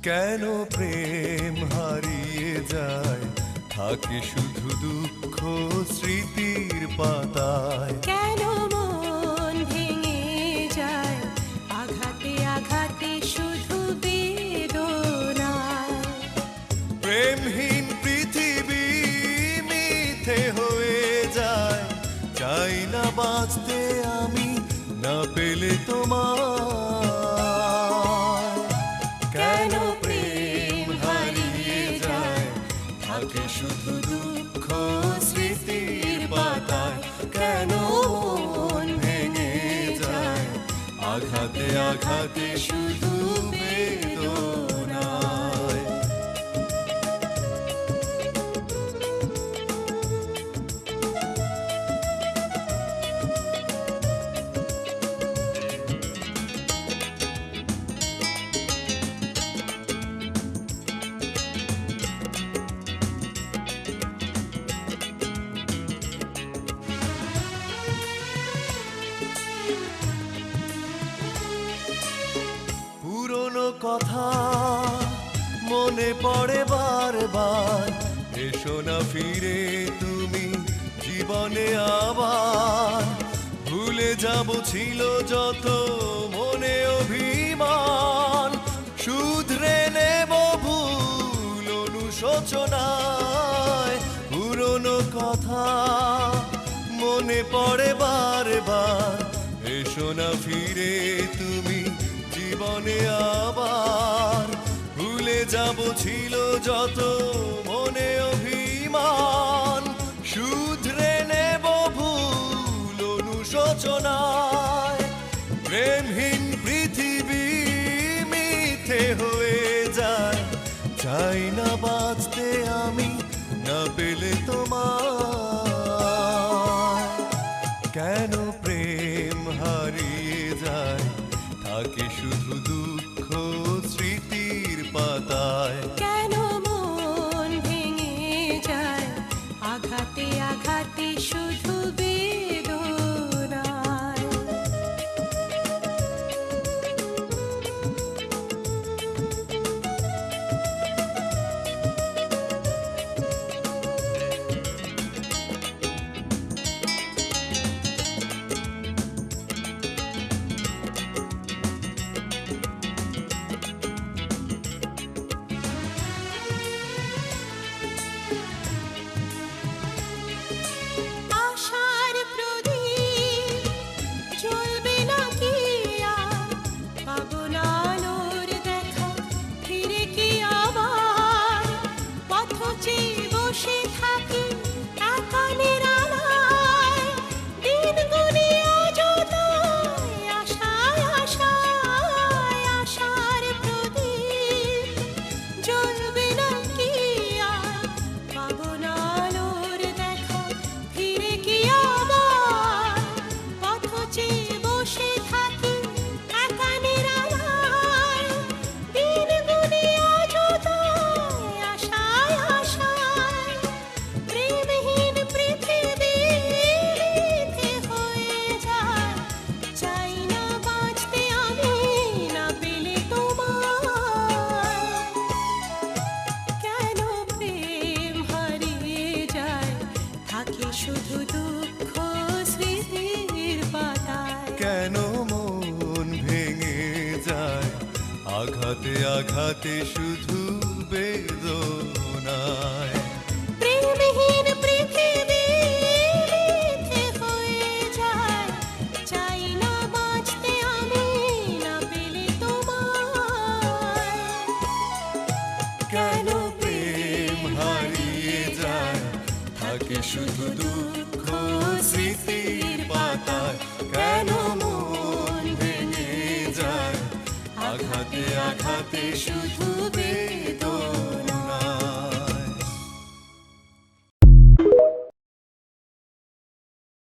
কেন প্রেম হারিয়ে যায়, থাকে শুধু দুঃখ স্মৃতির পাতায়। কেন মন ভেঙে যায়, আঘাতে আঘাতে শুধু বেদনায়। প্রেমহীন পৃথিবী মিথ্যে হয়ে যায়, চাই না বাঁচতে আমি না পেলে তোমায়। কেন প্রেম হারিয়ে যায়, থাকে শুধু দুঃখ স্মৃতির পাতায়। কেন মন ভেঙে যায়, আঘাতে আঘাতে শুধু বেদনায়। পুরনো কথা মনে পড়ে বারবার, এসো না ফিরে তুমি জীবনে আবার। ভুলে যাব ছিল যত মনে অভিমান, শুধরে নেব ভুল অনুশোচনায়। পুরনো কথা মনে পড়ে বারবার, এসো না ফিরে তুমি জীবনে আবার। ভুলে যাব ছিল যত মনে অভিমান, শুধরে নেব ভুল অনুশোচনায়। প্রেমহীন পৃথিবী মিথ্যে হয়ে যায়, চাই না বাঁচতে আমি না পেলে তোমায়। কেন প্রেম হারিয়ে যায়, থাকে শুধু দুঃখ স্মৃতির পাতায়। কেন মন ভেঙে যায়, আঘাতে আঘাতে শুধু বেদনায়। আশার প্রদীপ জ্বলবে না কি আর, পাবো না আলোর দেখা ফিরে কি আবার। পথ চেয়ে বসে থাকি একা নিরালায়, দিন গুনি অযথায় আশায় আশায়। আশার প্রদীপ জ্বলবে না কি আর, পাবো না আলোর দেখা ফিরে কি আবার। পথ চেয়ে বসে থাকি একা নিরালায়, দিন গুনি অযথায় আশায় আশায়। প্রেমহীন পৃথিবী মিথ্যে হয়ে যায়, চাই না বাঁচতে আমি না পেলে তোমায়। কেন প্রেম হারিয়ে যায়, থাকে শুধু দুঃখ স্মৃতির পাতায়। কেন মন ভেঙে যায়, আঘাতে আঘাতে শুধু বেদনায়। প্রেমহীন পৃথিবী মিথ্যে হয়ে যায়, চাই না বাঁচতে আমি না পেলে তোমায়। কেন প্রেম হারিয়ে যায়, থাকে শুধু দুঃখ স্মৃতির পাতায়। কেন মন ভেঙে যায়, আঘাতে আঘাতে শুধু